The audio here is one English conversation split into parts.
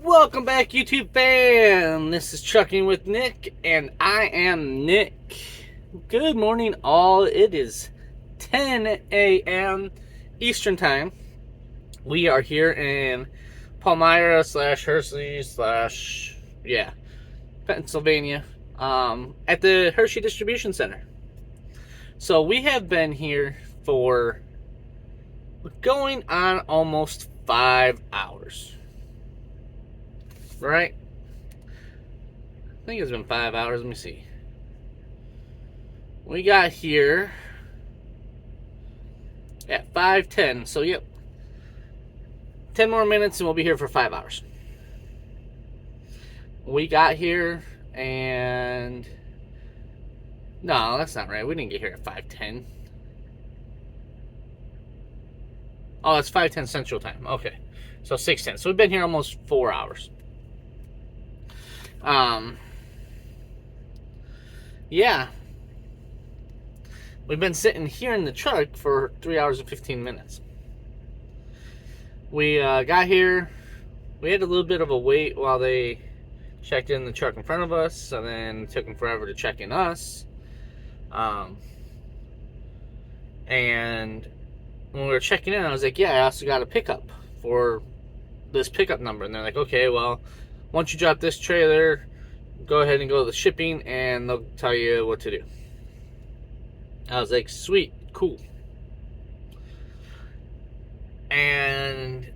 Welcome back, YouTube fam. This is Trucking with Nick, and I am Nick. Good morning, all. It is 10 a.m. Eastern Time. We are here in Palmyra / Hershey / Pennsylvania, at the Hershey Distribution Center. So we have been here for going on almost 5 hours. Right? I think it's been 5 hours. Let me see. We got here at 5:10. So, yep. 10 more minutes and we'll be here for 5 hours. We got here and... No, that's not right. We didn't get here at 5:10. Oh, it's 5:10 Central Time. Okay. So 6:10. So we've been here almost 4 hours. Yeah. We've been sitting here in the truck for 3 hours and 15 minutes. We got here. We had a little bit of a wait while they checked in the truck in front of us, and then it took them forever to check in us. And when we were checking in, I was like, yeah, I also got a pickup for this pickup number. And they're like, okay, well, once you drop this trailer, go ahead and go to the shipping and they'll tell you what to do. I was like, sweet, cool. And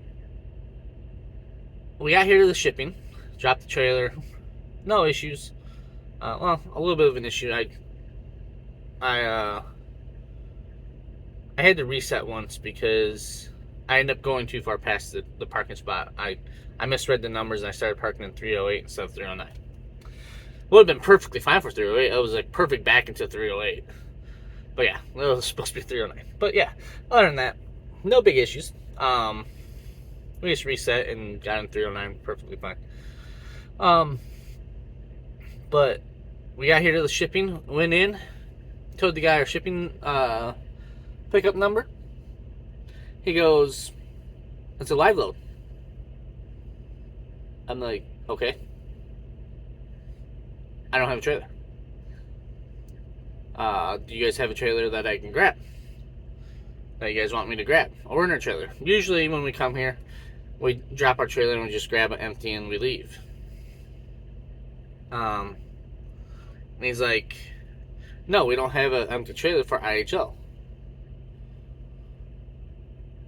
we got here to the shipping, dropped the trailer, no issues. Well, a little bit of an issue. I had to reset once because I ended up going too far past the parking spot. I misread the numbers and I started parking in 308 instead of 309. Would have been perfectly fine for 308. I was like perfect back into 308. But yeah, it was supposed to be 309. But yeah, other than that, no big issues. We just reset and got in 309 perfectly fine. But we got here to the shipping, went in, told the guy our shipping pickup number. He goes, it's a live load. I'm like, okay. I don't have a trailer. Do you guys have a trailer that I can grab? That you guys want me to grab? A Werner trailer. Usually when we come here, we drop our trailer and we just grab it empty and we leave. And he's like, no, we don't have an empty trailer for IHL.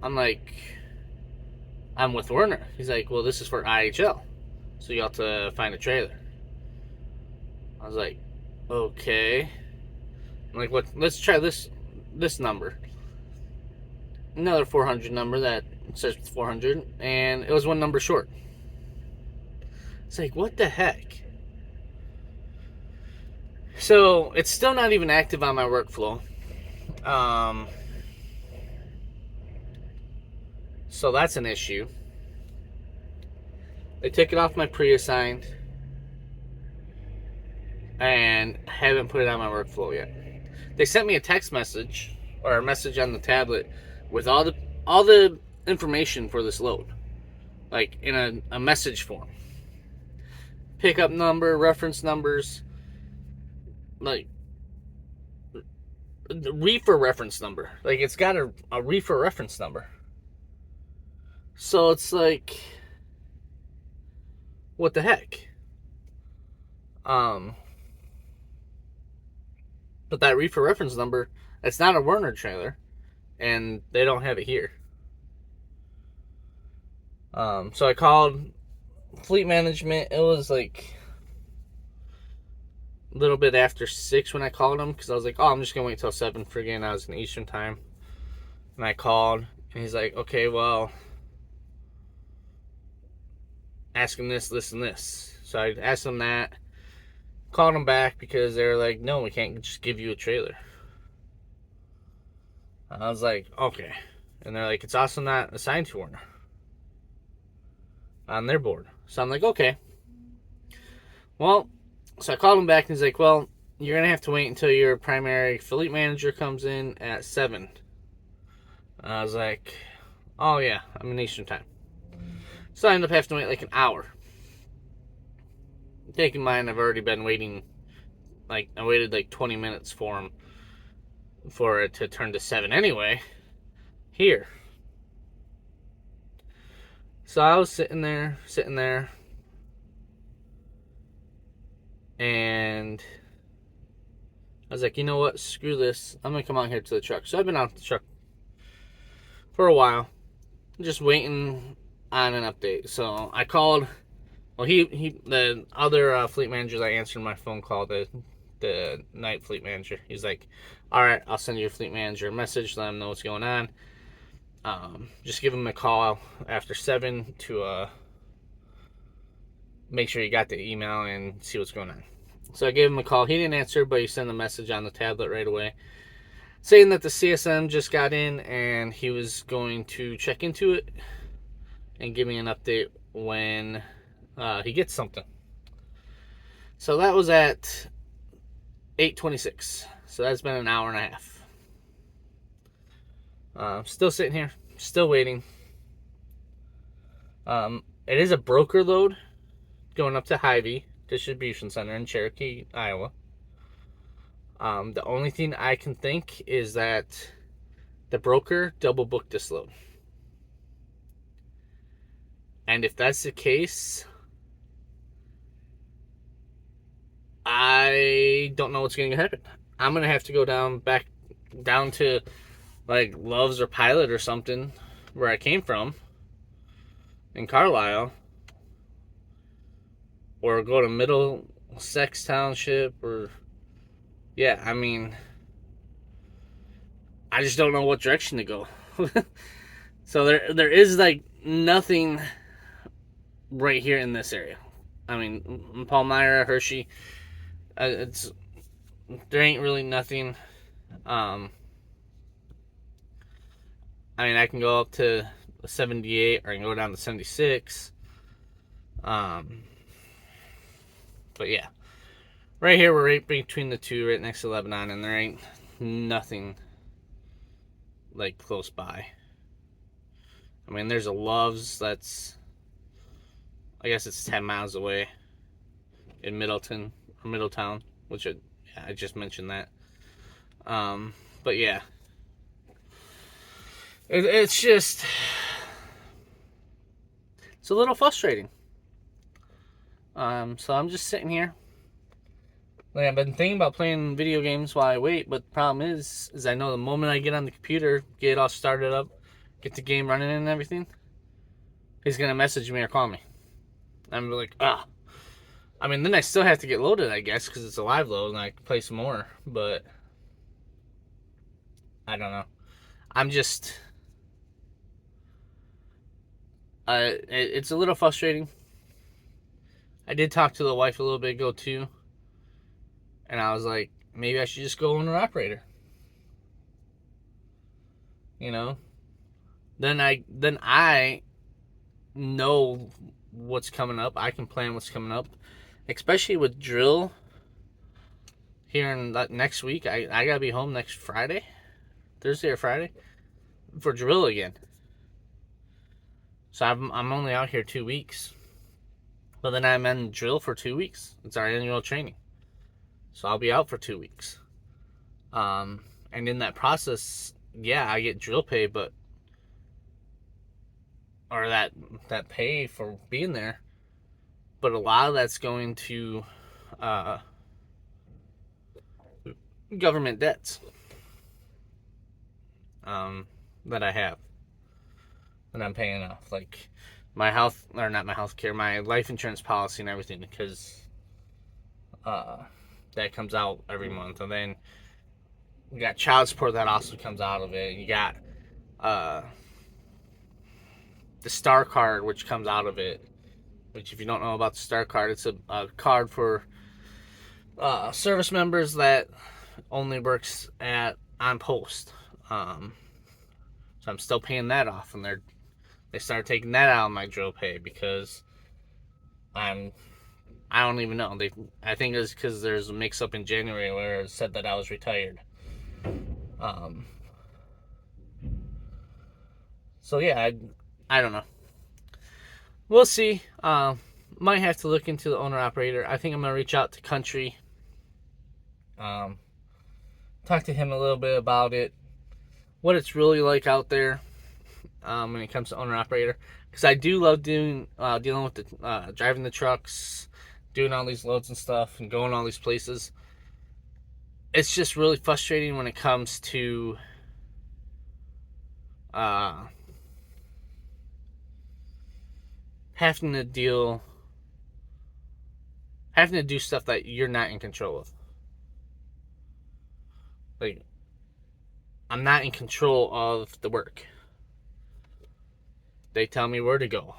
I'm like, I'm with Werner. He's like, well, this is for IHL. So you have to find a trailer. I was like, okay. I'm like, let's try this number. Another 400 number that says 400, and it was one number short. It's like, what the heck? So it's still not even active on my workflow. So that's an issue. They took it off my pre-assigned and haven't put it on my workflow yet. They sent me a text message or a message on the tablet with all the information for this load, like in a message form. Pickup number, reference numbers, like the reefer reference number. Like it's got a reefer reference number. So it's like, what the heck? But that reefer reference number, it's not a Werner trailer, and they don't have it here. So I called fleet management. It was like a little bit after 6 when I called them, because I was like, oh, I'm just gonna wait till 7 for again. I was in Eastern Time, and I called, and he's like, okay, well, ask him this, and this. So I asked him that. Called them back because they were like, no, we can't just give you a trailer. I was like, okay. And they're like, it's also not assigned to Werner on their board. So I'm like, okay. Well, so I called him back and he's like, well, you're going to have to wait until your primary fleet manager comes in at 7. I was like, oh yeah, I'm in Eastern Time. So I ended up having to wait like an hour. Keep in mind, I've already been waiting. Like, I waited like 20 minutes for it to turn to 7 anyway. Here. So I was sitting there, and I was like, you know what? Screw this. I'm going to come out here to the truck. So I've been out the truck for a while, just waiting on an update. So I called. Well, the other fleet manager that answered my phone call, the night fleet manager, he's like, all right, I'll send your fleet manager a message, let him know what's going on. Just give him a call after 7 to make sure you got the email and see what's going on. So I gave him a call. He didn't answer, but he sent a message on the tablet right away saying that the CSM just got in and he was going to check into it and give me an update when he gets something. So that was at 8:26. So that's been an hour and a half. Still sitting here, still waiting. It is a broker load going up to Hy-Vee Distribution Center in Cherokee, Iowa. The only thing I can think is that the broker double booked this load. And if that's the case, I don't know what's going to happen. I'm going to have to go back down to like Love's or Pilot or something where I came from in Carlisle, or go to Middlesex Township, or yeah, I mean, I just don't know what direction to go. So there is like nothing right here in this area. I mean, Palmyra, Hershey, there ain't really nothing. I mean, I can go up to 78 or I can go down to 76. But yeah, right here we're right between the two, right next to Lebanon, and there ain't nothing like close by. I mean, there's a Love's that's, I guess it's 10 miles away in Middletown, which I just mentioned that. But yeah, it's just, it's a little frustrating. So I'm just sitting here. Like, I've been thinking about playing video games while I wait, but the problem is I know the moment I get on the computer, get it all started up, get the game running and everything, he's gonna message me or call me. I'm like, ah. I mean, then I still have to get loaded, I guess, because it's a live load and I can play some more, but I don't know. I'm just, it's a little frustrating. I did talk to the wife a little bit ago too, and I was like, maybe I should just go owner operator. You know, then I know what's coming up. I can plan what's coming up, especially with drill here in next week. I gotta be home next Friday, Thursday or Friday, for drill again. So I'm only out here 2 weeks, but then I'm in drill for 2 weeks. It's our annual training, so I'll be out for 2 weeks. And in that process, yeah, I get drill pay, but or that pay for being there, but a lot of that's going to government debts that I have that I'm paying off, like my health, or not my health care, my life insurance policy and everything, because that comes out every month. And then we got child support that also comes out of it. You got the Star Card, which comes out of it, which, if you don't know about the Star Card, it's a card for service members that only works on post. So I'm still paying that off, and they started taking that out of my drill pay because I don't even know. I think it's because there's a mix-up in January where it said that I was retired. So yeah, I don't know. We'll see. Might have to look into the owner-operator. I think I'm going to reach out to Country. Talk to him a little bit about it. What it's really like out there when it comes to owner-operator. Because I do love dealing with the driving the trucks, doing all these loads and stuff, and going all these places. It's just really frustrating when it comes to having to do stuff that you're not in control of. Like, I'm not in control of the work. They tell me where to go,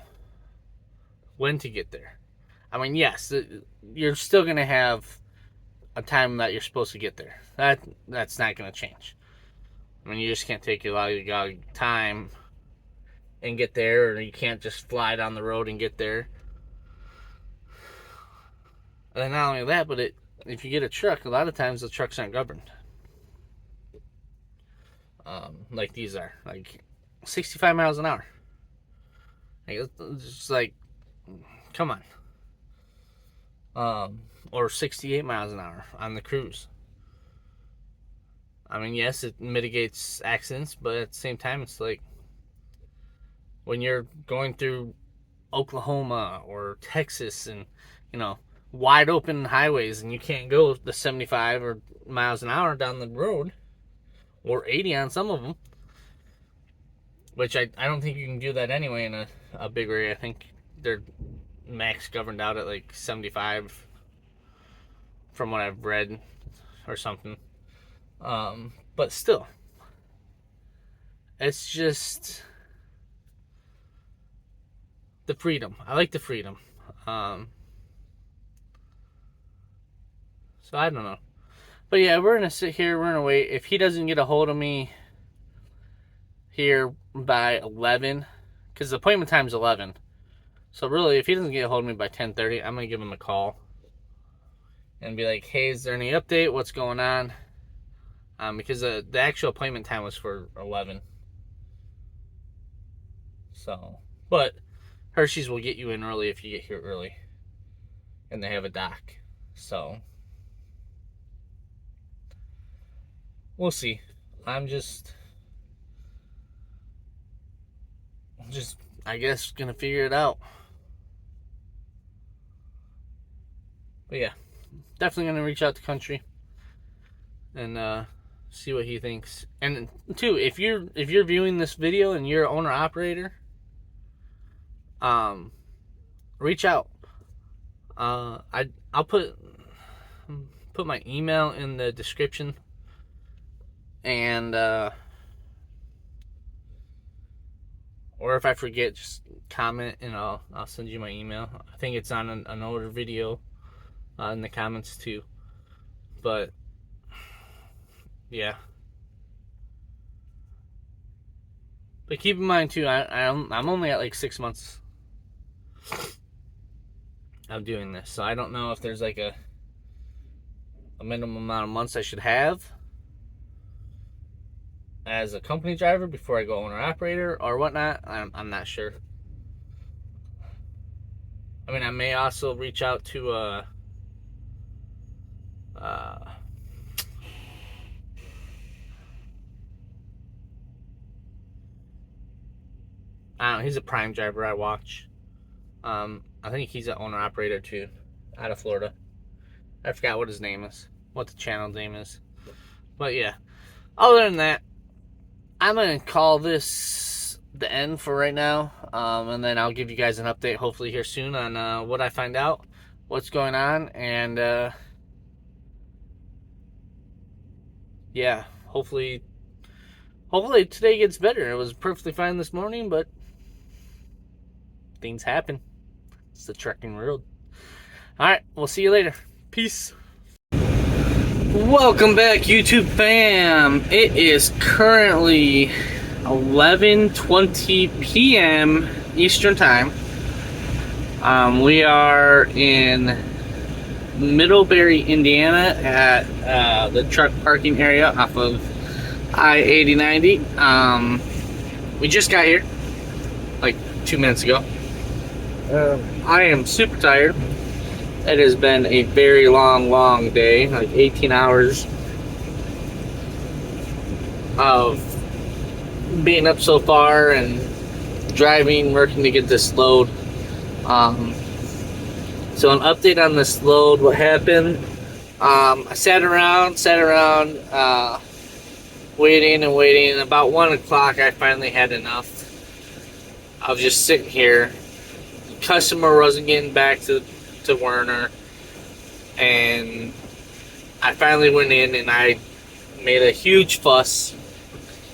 when to get there. I mean, yes, you're still going to have a time that you're supposed to get there. That's not going to change. I mean, you just can't take a lot of your time and get there, or you can't just fly down the road and get there. And then not only that, but if you get a truck, a lot of times the trucks aren't governed. Like these are, like 65 miles an hour. Like, it's just like, come on. Or 68 miles an hour on the cruise. I mean, yes, it mitigates accidents, but at the same time, it's like when you're going through Oklahoma or Texas and, wide open highways, and you can't go the 75 or miles an hour down the road, or 80 on some of them, which I don't think you can do that anyway in a big area. I think they're max governed out at like 75 from what I've read or something. But still, it's just the freedom. I like the freedom. So I don't know. But yeah, we're going to sit here, we're going to wait. If he doesn't get a hold of me here by 11, because the appointment time is 11. So really, if he doesn't get a hold of me by 10:30, I'm going to give him a call and be like, hey, is there any update? What's going on? Because the actual appointment time was for 11. So, but Hershey's will get you in early if you get here early. And they have a dock. So, we'll see. I'm just I guess gonna figure it out. But yeah, definitely gonna reach out to Country and see what he thinks. And two, if you're viewing this video and you're an owner operator, reach out. I'll put my email in the description, and or if I forget, just comment and I'll send you my email. I think it's on an older video in the comments too. But yeah. But keep in mind too, I'm only at like 6 months of doing this, so I don't know if there's like a minimum amount of months I should have as a company driver before I go owner operator or whatnot. I'm not sure. I mean, I may also reach out to I don't know, he's a Prime driver I watch. I think he's an owner operator too, out of Florida. I forgot what his name is, what the channel name is. But yeah, other than that, I'm going to call this the end for right now. And then I'll give you guys an update hopefully here soon on what I find out, what's going on. And yeah, hopefully today gets better. It was perfectly fine this morning, but things happen. It's the trucking world. Alright, we'll see you later. Peace. Welcome back, YouTube fam. It is currently 11:20 p.m. Eastern Time. We are in Middlebury, Indiana at the truck parking area off of I-8090. We just got here like 2 minutes ago. I am super tired. It has been a very long day, like 18 hours of being up so far and driving, working to get this load. So an update on this load, what happened. I sat around, waiting and waiting, and about 1 o'clock I finally had enough. I was just sitting here. The customer wasn't getting back to Werner, and I finally went in and I made a huge fuss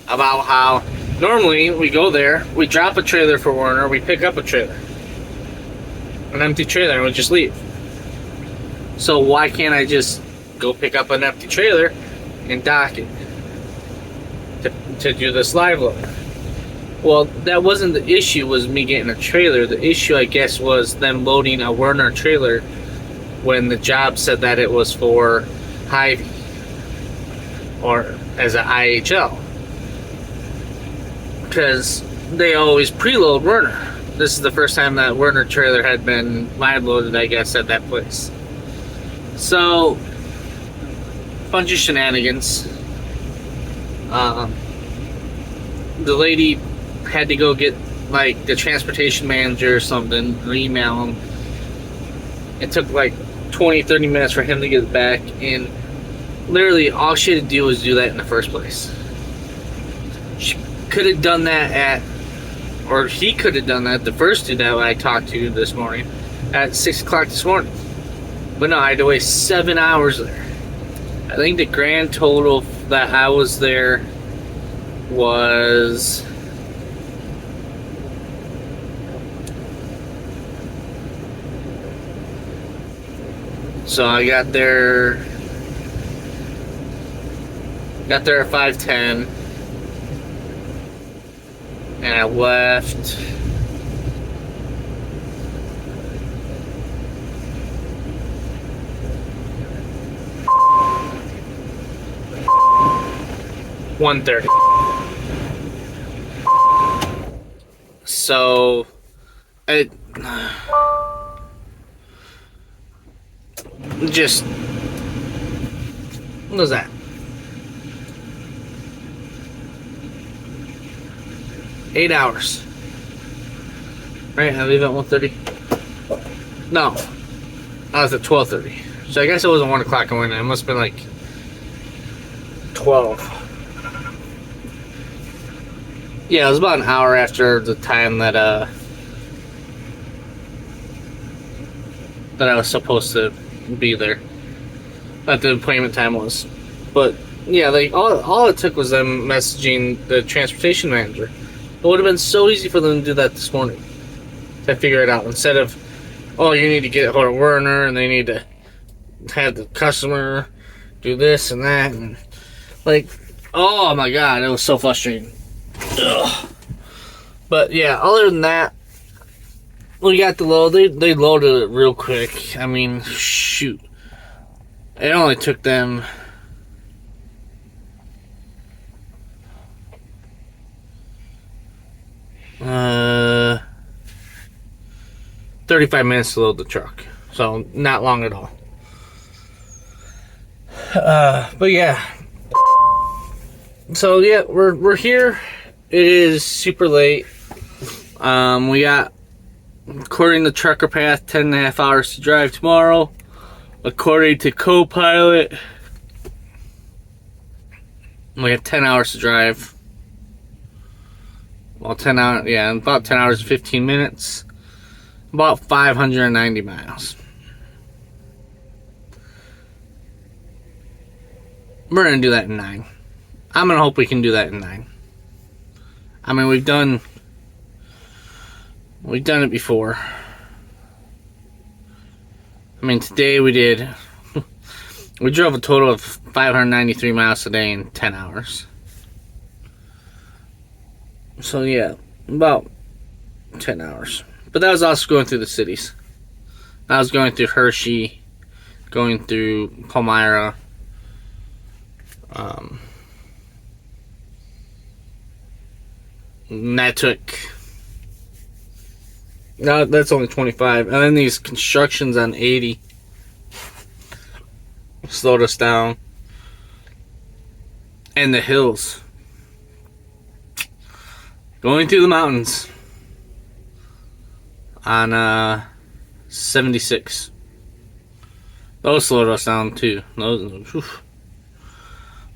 about how normally we go there, we drop a trailer for Werner, we pick up a trailer, an empty trailer, and we just leave. So why can't I just go pick up an empty trailer and dock it to do this live load? Well, that wasn't the issue, was me getting a trailer. The issue, I guess, was them loading a Werner trailer when the job said that it was for Hy-Vee or as an IHL, because they always preload Werner. This is the first time that Werner trailer had been live loaded, I guess, at that place. So, bunch of shenanigans. The lady had to go get like the transportation manager or something, or email him. It took like 20-30 minutes for him to get back, and literally all she had to do was do that in the first place. She could have done that or he could have done that, the first dude that I talked to this morning, at 6 o'clock this morning. But no, I had to wait 7 hours there. I think the grand total that I was there was so I got there at 5:10 and I left (1:30). So it just, what was that? 8 hours. Right, I leave at 1:30. No, I was at 12:30. So I guess it wasn't 1 o'clock I went in. It must have been like 12. Yeah, it was about an hour after the time that I was supposed to be there. That the appointment time was. But yeah, like all it took was them messaging the transportation manager. It would have been so easy for them to do that this morning, to figure it out, instead of, oh, you need to get hold of Werner and they need to have the customer do this and that, and like, oh my god, it was so frustrating. Ugh. But yeah, other than that, we got the load. They loaded it real quick. I mean, shoot, it only took them 35 minutes to load the truck, so not long at all. But yeah, so yeah, we're here. It is super late. We got, according to Trucker Path, 10.5 hours to drive tomorrow. According to Copilot, we have 10 hours to drive. Well, 10 hours, yeah, about 10 hours and 15 minutes. About 590 miles. We're gonna do that in 9. I'm gonna hope we can do that in 9. I mean, we've done it before. I mean, today we drove a total of 593 miles today in 10 hours. So yeah, about 10 hours. But that was also going through the cities. I was going through Hershey, going through Palmyra, and that took No, that's only 25. And then these constructions on 80 slowed us down. And the hills. Going through the mountains on 76. Those slowed us down too. Those, oof.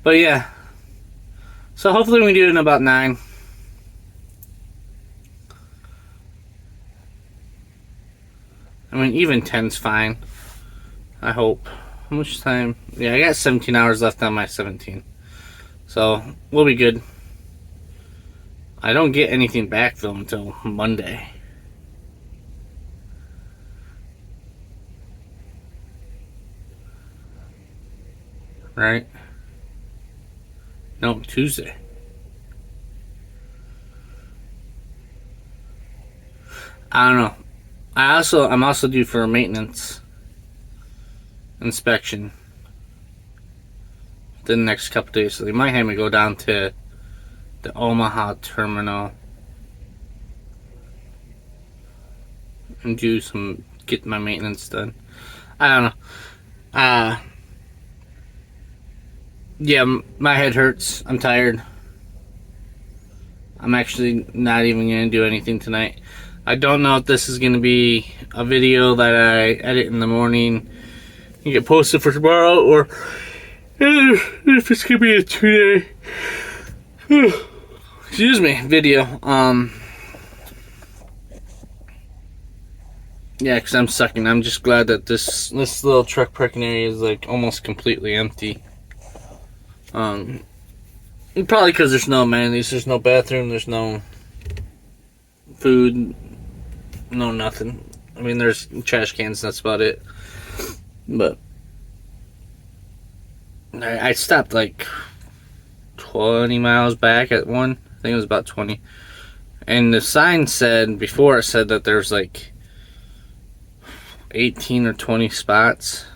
But yeah. So hopefully we do it in about 9. I mean, even 10's fine. I hope. How much time? Yeah, I got 17 hours left on my 17. So, we'll be good. I don't get anything back, though, until Monday. Right? No, Tuesday. I don't know. I'm also due for a maintenance inspection the next couple days, so they might have me go down to the Omaha terminal and get my maintenance done. I don't know. Yeah, my head hurts. I'm tired. I'm actually not even gonna do anything tonight. I don't know if this is gonna be a video that I edit in the morning and get posted for tomorrow, or if it's gonna be a 2-day excuse me, video. Yeah, because I'm sucking. I'm just glad that this little truck parking area is like almost completely empty. Probably because there's no amenities, there's no bathroom, there's no food, no nothing. I mean, there's trash cans, that's about it. But I stopped like 20 miles back at one. I think it was about 20. And the sign said, before it said that there's like 18 or 20 spots.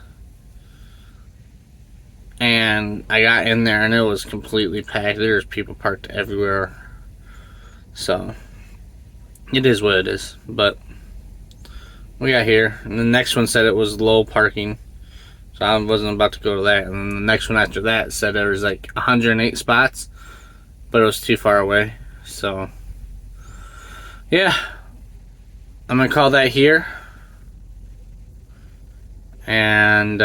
And I got in there and it was completely packed. There's people parked everywhere. So it is what it is. But we got here, and the next one said it was low parking, so I wasn't about to go to that. And then the next one after that said there was like 108 spots, but it was too far away. So yeah, I'm gonna call that here, and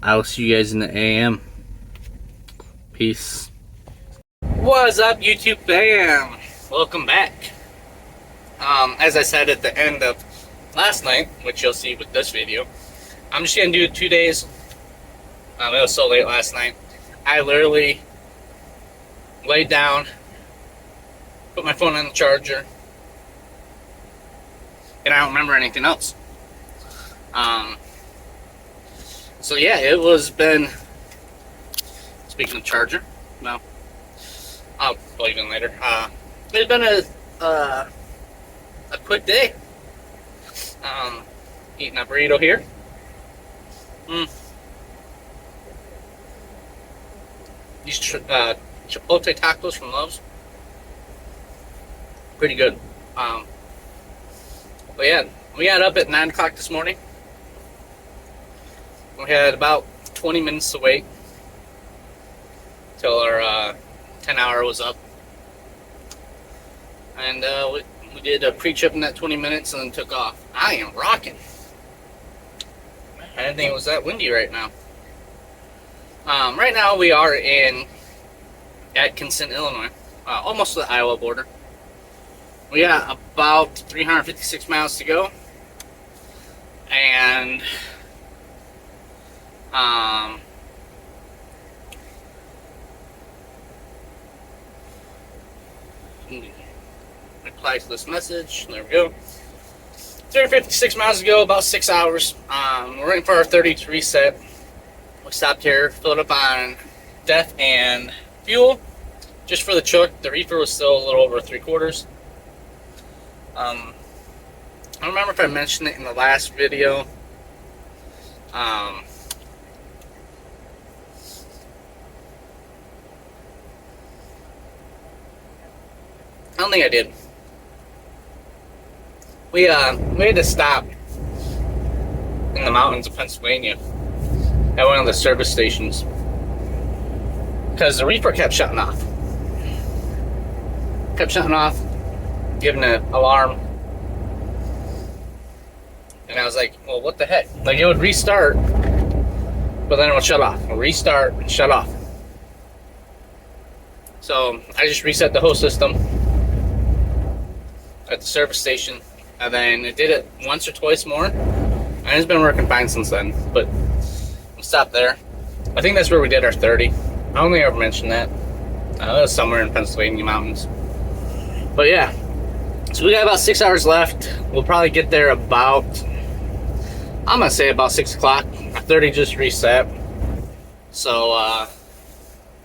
I'll see you guys in the AM. Peace. What's up, YouTube fam? Welcome back. As I said at the end of last night, which you'll see with this video, I'm just gonna do 2 days. It was so late last night. I literally laid down, put my phone on the charger, and I don't remember anything else. So yeah, it was been, speaking of charger, no, I'll plug it in later. It's been a quick day. Eating a burrito here. These Chipotle tacos from Love's, pretty good. But yeah, we got up at 9 o'clock this morning. We had about 20 minutes to wait till our 10-hour was up, and we did a pre-trip in that 20 minutes and then took off. I am rocking. I didn't think it was that windy right now. Right now we are in Atkinson, Illinois, almost to the Iowa border. We got about 356 miles to go, and reply to this message. There we go. 356 miles to go, about 6 hours. We're waiting for our 30 to reset. We stopped here, filled up on DEF and fuel, just for the truck. The reefer was still a little over 3/4. I don't remember if I mentioned it in the last video. I don't think I did. We had to stop in the mountains of Pennsylvania at one of the service stations because the reefer kept shutting off. Giving an alarm. And I was like, well, what the heck? Like, it would restart, but then it would shut off. Restart, and shut off. So I just reset the whole system at the service station, and then it did it once or twice more, and it's been working fine since then. But we'll stop there. I think that's where we did our 30. I only ever mentioned that. It was somewhere in Pennsylvania mountains. But yeah, so we got about 6 hours left. We'll probably get there about, I'm gonna say about 6 o'clock. Our 30 just reset. So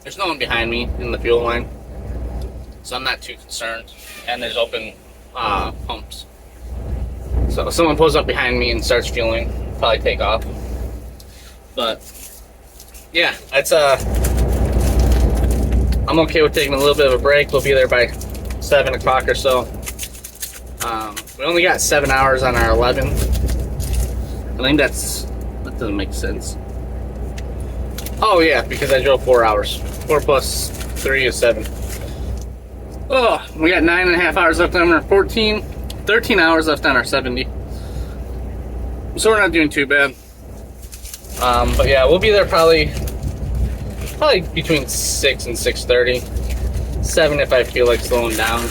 there's no one behind me in the fuel line, so I'm not too concerned. And there's open pumps. So if someone pulls up behind me and starts fueling, I'll probably take off. But yeah, that's I'm okay with taking a little bit of a break. We'll be there by 7 o'clock or so. We only got 7 hours on our 11. I think that doesn't make sense. Oh yeah, because I drove 4 hours. 4 plus 3 is 7. Oh, we got 9.5 hours left on our 13 hours left on our 70. So we're not doing too bad. But yeah, we'll be there probably between 6 and 6:30. 7 if I feel like slowing down.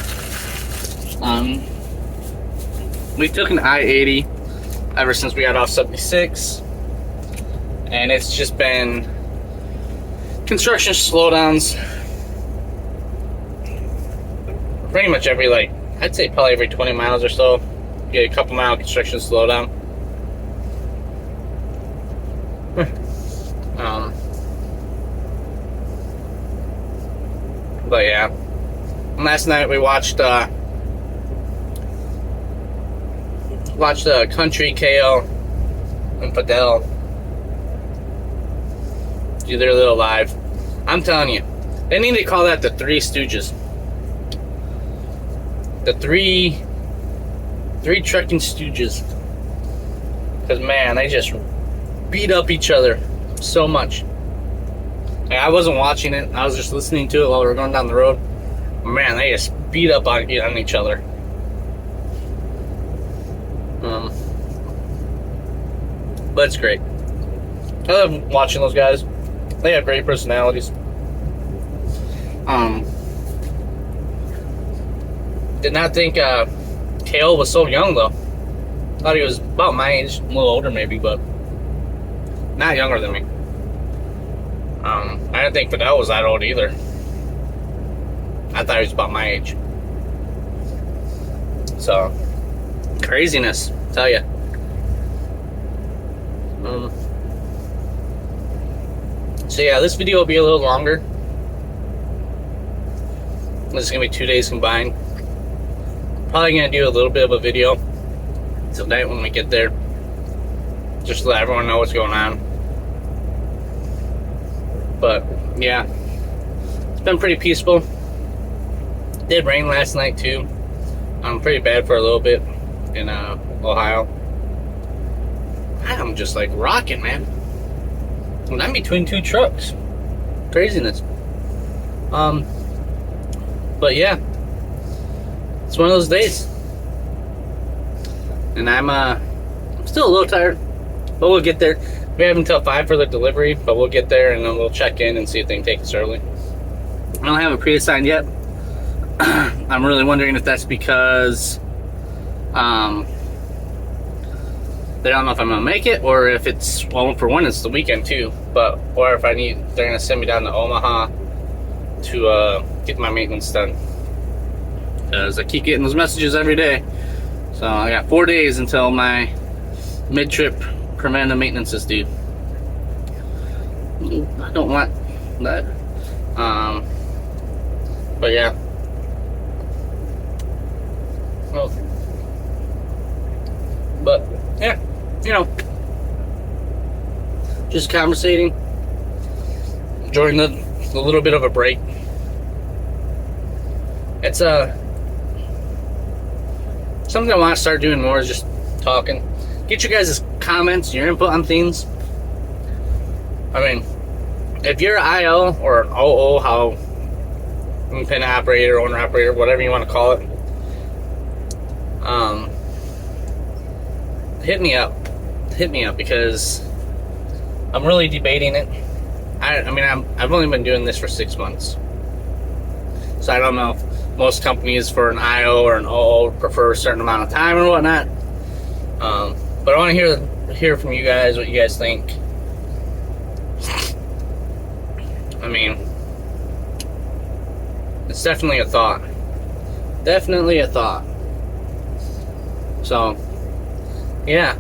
We took an I-80 ever since we got off 76, and it's just been construction slowdowns pretty much every, like, I'd say probably every 20 miles or so. Get a couple mile construction slowdown. But yeah, last night we watched Country, KO, and Fidel do their little live. I'm telling you, they need to call that the Three Stooges. The three trucking stooges. Because man, they just beat up each other so much. Like, I wasn't watching it, I was just listening to it while we were going down the road. Man, they just beat up on each other. But it's great. I love watching those guys. They have great personalities. Did not think KO was so young though. Thought he was about my age, a little older maybe, but not younger than me. I didn't think Fidel was that old either. I thought he was about my age. So, craziness, I tell ya. So yeah, this video will be a little longer. This is gonna be 2 days combined. Probably gonna do a little bit of a video tonight when we get there, just to let everyone know what's going on. But yeah, it's been pretty peaceful. It did rain last night too. Pretty bad for a little bit in Ohio. I'm just like rocking, man. And I'm between 2 trucks. Craziness. But yeah, it's one of those days. And I'm still a little tired, but we'll get there. We have until 5 for the delivery, but we'll get there and then we'll check in and see if they can take us early. I don't have a pre-assigned yet. I'm really wondering if that's because they don't know if I'm gonna make it, or if it's, well, for one, it's the weekend too, but or if they're gonna send me down to Omaha to get my maintenance done, because I keep getting those messages every day. So I got 4 days until my mid-trip preventive maintenance is due. I don't want that. But yeah. Well, but yeah, you know, just conversating, enjoying the little bit of a break. something I want to start doing more is just talking. Get you guys' comments, your input on things. I mean, if you're an IO or an OO, how independent operator, owner operator, whatever you want to call it, hit me up. Hit me up because I'm really debating it. I mean, I've only been doing this for 6 months, so I don't know if most companies for an IO or an OO prefer a certain amount of time or whatnot. But I want to hear from you guys what you guys think. I mean, it's definitely a thought. Definitely a thought. So, yeah,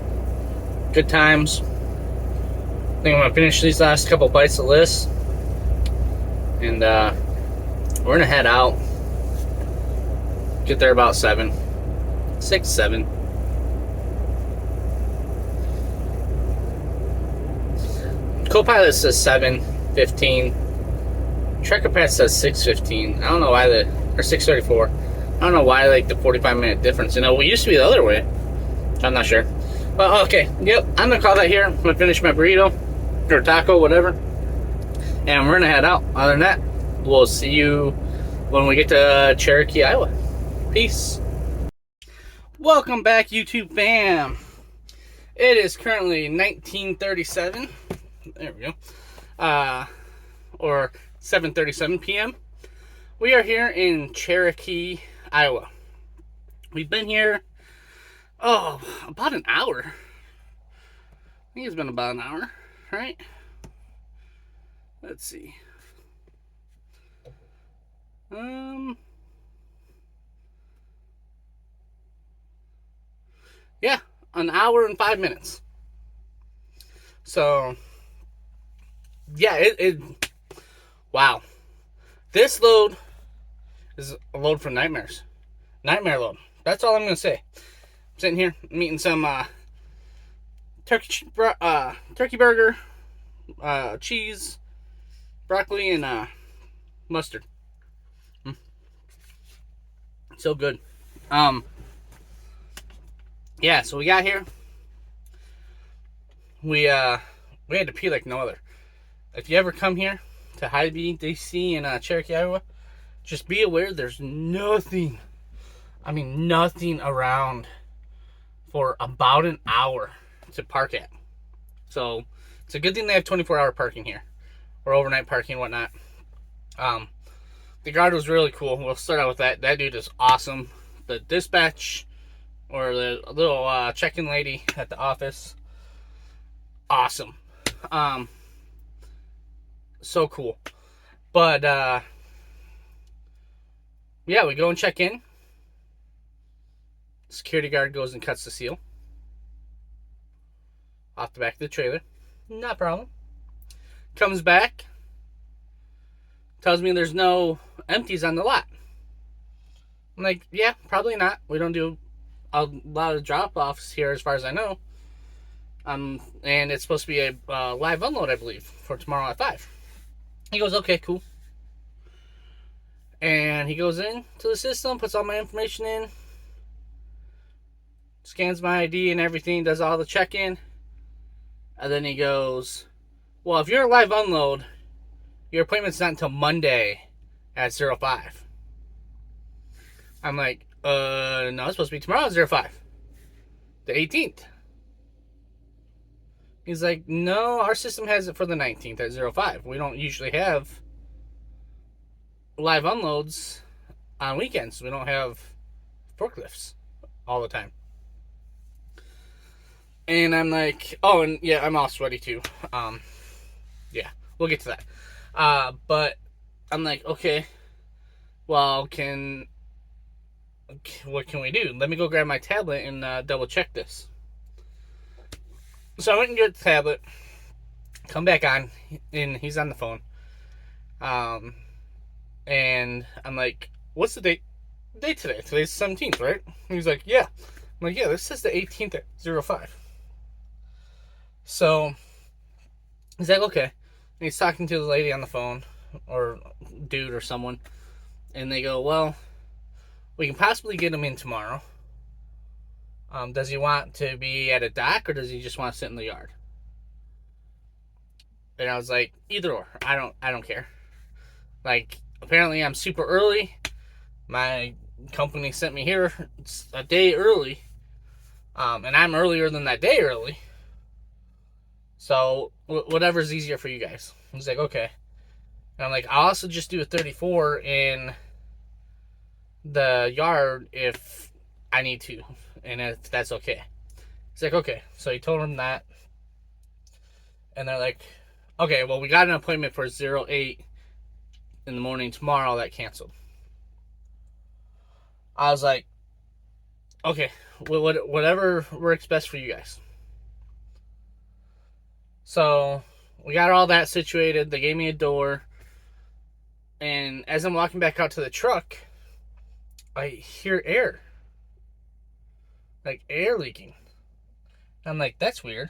good times. I think I'm gonna finish these last couple bites of this, and we're gonna head out. Get there about 7, 6, 7. Copilot says 7:15. Tracker Pad says 6:15. I don't know why or 6:34. I don't know why like the 45-minute difference. You know, we used to be the other way. I'm not sure. Well, okay. Yep, I'm gonna call that here. I'm gonna finish my burrito or taco, whatever, and we're gonna head out. Other than that, we'll see you when we get to Cherokee, Iowa. Peace. Welcome back, YouTube fam. It is currently 19:37. There we go. Or 7:37 p.m. We are here in Cherokee, Iowa. We've been here, about an hour. I think it's been about an hour, right? Let's see. Yeah, an hour and 5 minutes. So, yeah, wow. This load is a load for nightmares. Nightmare load. That's all I'm going to say. I'm sitting here, I'm eating some turkey burger, cheese, broccoli, and mustard. So good. Yeah, so we got here. We had to pee like no other. If you ever come here to Hy-Vee, DC, and Cherokee, Iowa, just be aware there's nothing. I mean, nothing around for about an hour to park at. So it's a good thing they have 24-hour parking here, or overnight parking and whatnot. The guard was really cool. We'll start out with that. That dude is awesome. The dispatch or the little check-in lady at the office, awesome. So cool. But yeah, we go and check in. Security guard goes and cuts the seal off the back of the trailer. No problem. Comes back, tells me there's no empties on the lot. I'm like, yeah, probably not. We don't do a lot of drop-offs here as far as I know. And it's supposed to be a live unload, I believe, for tomorrow at 5. He goes, okay, cool. And he goes in to the system, puts all my information in, scans my ID and everything, does all the check-in. And then he goes, well, if you're a live unload, your appointment's not until Monday at 05. I'm like, no, it's supposed to be tomorrow at 05. The 18th. He's like, no, our system has it for the 19th at 05. We don't usually have live unloads on weekends. We don't have forklifts all the time. And I'm like, oh, and yeah, I'm all sweaty too. Yeah, we'll get to that. But I'm like, okay, well, what can we do? Let me go grab my tablet and double check this. So I went and get the tablet, come back on, and he's on the phone. And I'm like, what's the date today? Today's the 17th, right? And he's like, yeah. I'm like, yeah, this says the 18th at 05. So he's like, okay. And he's talking to the lady on the phone, or dude or someone. And they go, well, we can possibly get him in tomorrow. Does he want to be at a dock or does he just want to sit in the yard? And I was like, either or. I don't care. Like, apparently I'm super early. My company sent me here a day early. And I'm earlier than that day early. So, whatever's easier for you guys. He's like, okay. And I'm like, I'll also just do a 34 in the yard if I need to. And if that's okay. He's like, okay. So he told him that. And they're like, okay, well, we got an appointment for 08 in the morning tomorrow that canceled. I was like, okay, whatever works best for you guys. So we got all that situated. They gave me a door. And as I'm walking back out to the truck, I hear air. Like air leaking. I'm like, that's weird.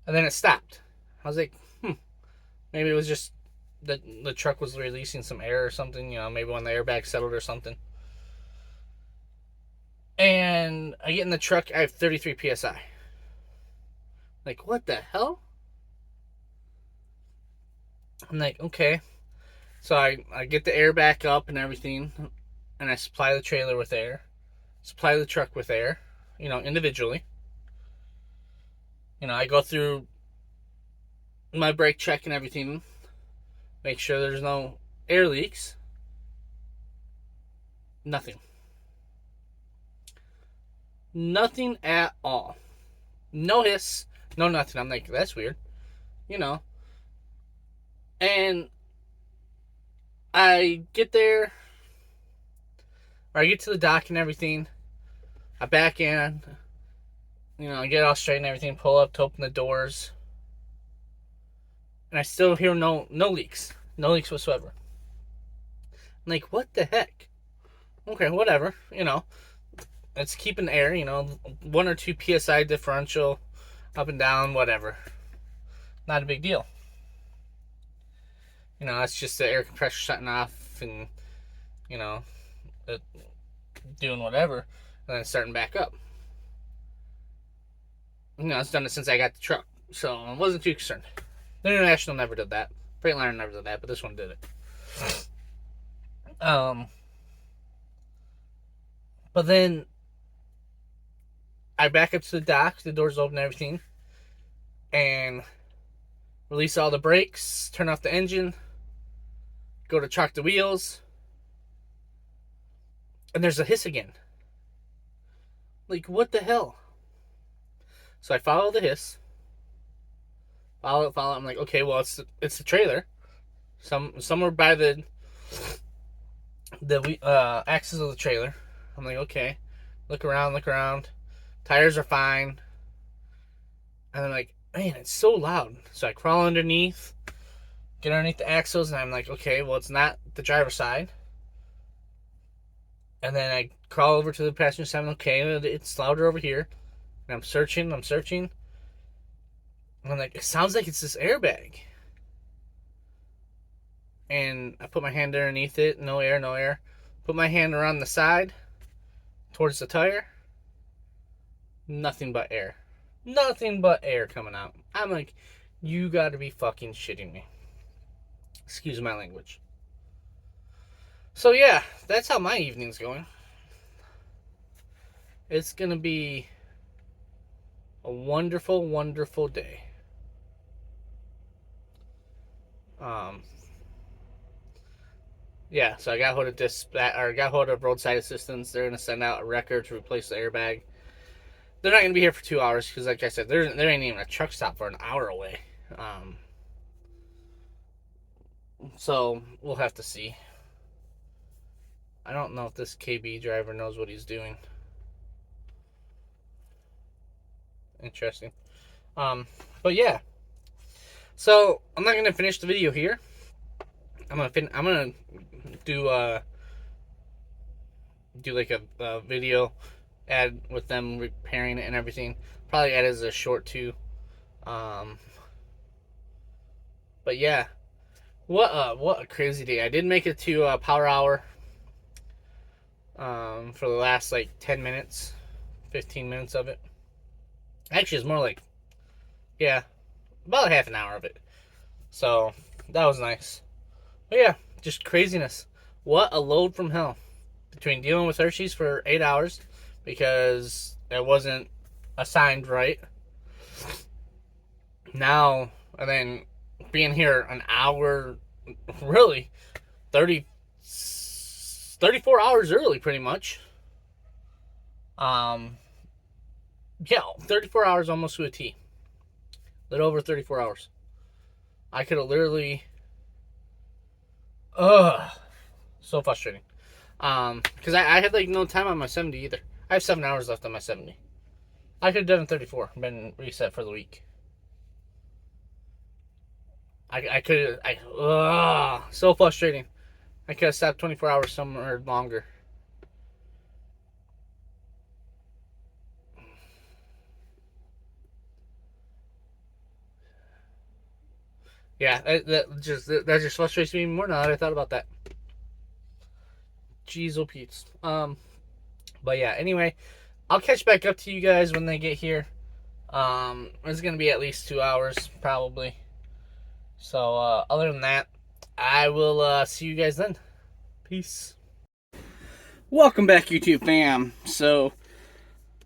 And then it stopped. I was like, maybe it was just the truck was releasing some air or something, maybe when the airbag settled or something. And I get in the truck, I have 33 PSI. Like, what the hell? I'm like, okay. So I get the air back up and everything, and I supply the trailer with air, supply the truck with air, individually. I go through my brake check and everything, make sure there's no air leaks. Nothing. Nothing at all. No hiss, no nothing. I'm like, that's weird. And I get there, or I get to the dock and everything. I back in, I get all straight and everything, pull up to open the doors. And I still hear no leaks. No leaks whatsoever. I'm like, what the heck? Okay, whatever. It's keeping the air, 1 or 2 PSI differential, up and down, whatever. Not a big deal. That's just the air compressor shutting off and, doing whatever, and then starting back up. It's done it since I got the truck, so I wasn't too concerned. The International never did that. Freightliner never did that, but this one did it. But then I back up to the dock, the doors open and everything, and release all the brakes, turn off the engine, go to chock the wheels, and there's a hiss again. Like, what the hell? So I follow the hiss. Follow it. I'm like, okay, well, it's the trailer. Somewhere by the axis of the trailer. I'm like, okay. Look around. Tires are fine. And I'm like, man, it's so loud. So I crawl underneath, get underneath the axles, and I'm like, okay, well, it's not the driver's side. And then I crawl over to the passenger side. I'm like, okay, it's louder over here. And I'm searching. And I'm like, it sounds like it's this airbag. And I put my hand underneath it. No air. Put my hand around the side, towards the tire. Nothing but air. Nothing but air coming out. I'm like, you gotta be fucking shitting me. Excuse my language. So yeah, that's how my evening's going. It's gonna be a wonderful, wonderful day. Yeah, so I got hold of roadside assistance. They're gonna send out a wrecker to replace the airbag. They're not gonna be here for 2 hours because, like I said, there ain't even a truck stop for an hour away. So we'll have to see. I don't know if this KB driver knows what he's doing. Interesting. But yeah. So I'm not gonna finish the video here. I'm gonna do like a video ad with them repairing it and everything. Probably add as a short too. But yeah, what a crazy day! I did make it to Power Hour for the last like 10 minutes. 15 minutes of it. Actually, it's more like, yeah, about half an hour of it. So, that was nice. But yeah, just craziness. What a load from hell. Between dealing with Hershey's for 8 hours because it wasn't assigned right. Now, and then being here an hour, really, 34 hours early, pretty much. Yeah, 34 hours almost to a T. A little over 34 hours. I could have literally, so frustrating. Because I had like no time on my 70 either. I have 7 hours left on my 70. I could have done 34, been reset for the week. So frustrating. I could have stopped 24 hours somewhere longer. Yeah, that just frustrates me even more now that I thought about that. Jeez, oh Pete's. But yeah, anyway, I'll catch back up to you guys when they get here. It's gonna be at least 2 hours, probably. So, other than that, I will see you guys then. Peace. Welcome back, YouTube fam. So,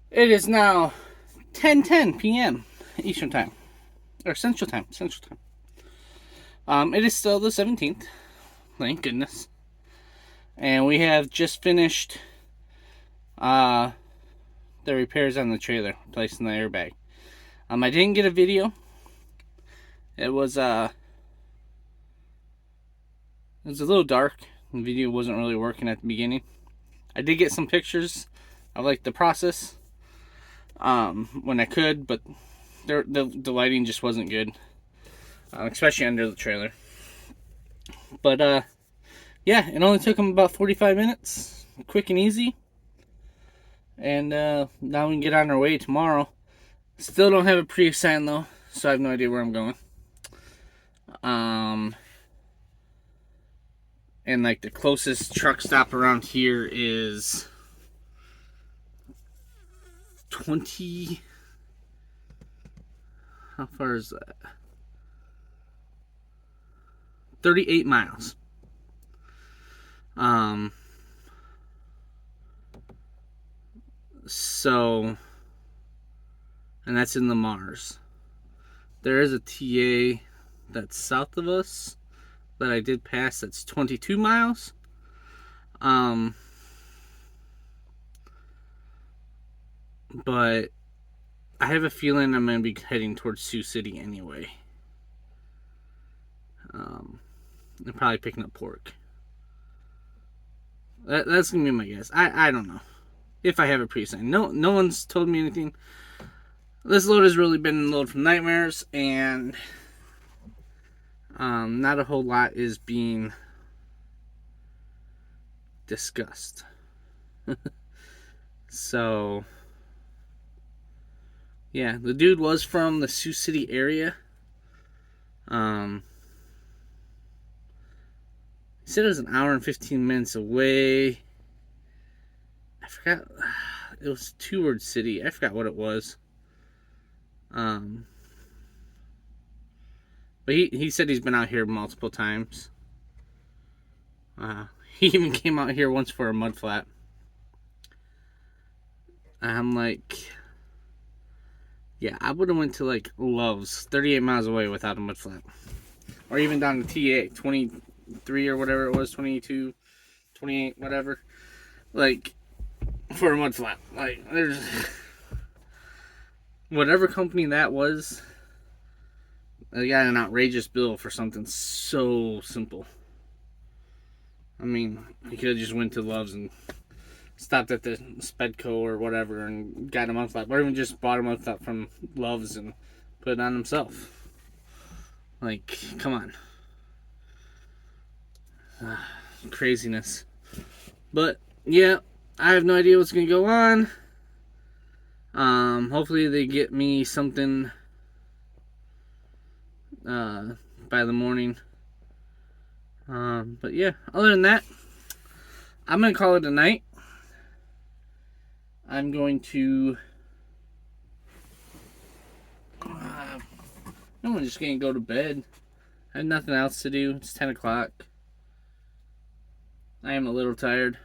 it is now 10:10 p.m. Eastern Time. Or Central Time. It is still the 17th. Thank goodness. And we have just finished the repairs on the trailer, placing the airbag. I didn't get a video. It was a little dark. The video wasn't really working at the beginning. I did get some pictures of like the process when I could, but the lighting just wasn't good, especially under the trailer. But yeah, it only took them about 45 minutes, quick and easy. And now we can get on our way tomorrow. Still don't have a pre-assign though, so I have no idea where I'm going. And like the closest truck stop around here is 20. How far is that? 38 miles. So, and that's in the Mars. There is a TA that's south of us that I did pass, that's 22 miles. But I have a feeling I'm going to be heading towards Sioux City anyway. I'm probably picking up pork. That's going to be my guess. I don't know. If I have a pre-sign. No one's told me anything. This load has really been a load from nightmares, and not a whole lot is being discussed. So, yeah, the dude was from the Sioux City area. He said it was an hour and 15 minutes away. I forgot. It was a two-word city. I forgot what it was. But he said he's been out here multiple times. He even came out here once for a mud flat. I'm like, yeah, I would have went to like Love's, 38 miles away without a mud flat. Or even down to TA, 23 or whatever it was, 22, 28, whatever. Like, for a mud flat. Like, there's whatever company that was, they got an outrageous bill for something so simple. I mean, you could have just went to Love's and stopped at the Spedco or whatever and got a mud flat, or even just bought a mud flat from Love's and put it on himself. Like, come on. Craziness. But yeah, I have no idea what's gonna go on. Hopefully they get me something by the morning. But yeah, other than that, I'm gonna call it a night. I'm going to. I'm just gonna go to bed. I have nothing else to do. It's 10 o'clock. I am a little tired.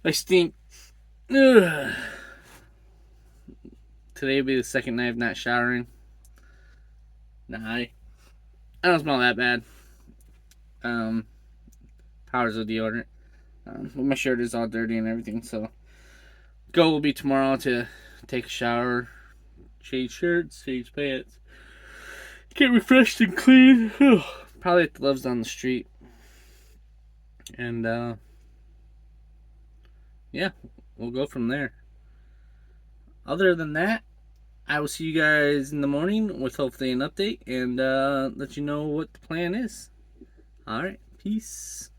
I stink. Ugh. Today will be the second night of not showering. Nah, I don't smell that bad. Powers of deodorant. My shirt is all dirty and everything, so goal will be tomorrow to take a shower, change shirts, change pants, get refreshed and clean. Probably at the Love's down the street. And yeah, we'll go from there. Other than that, I will see you guys in the morning with hopefully an update and let you know what the plan is. Alright, peace.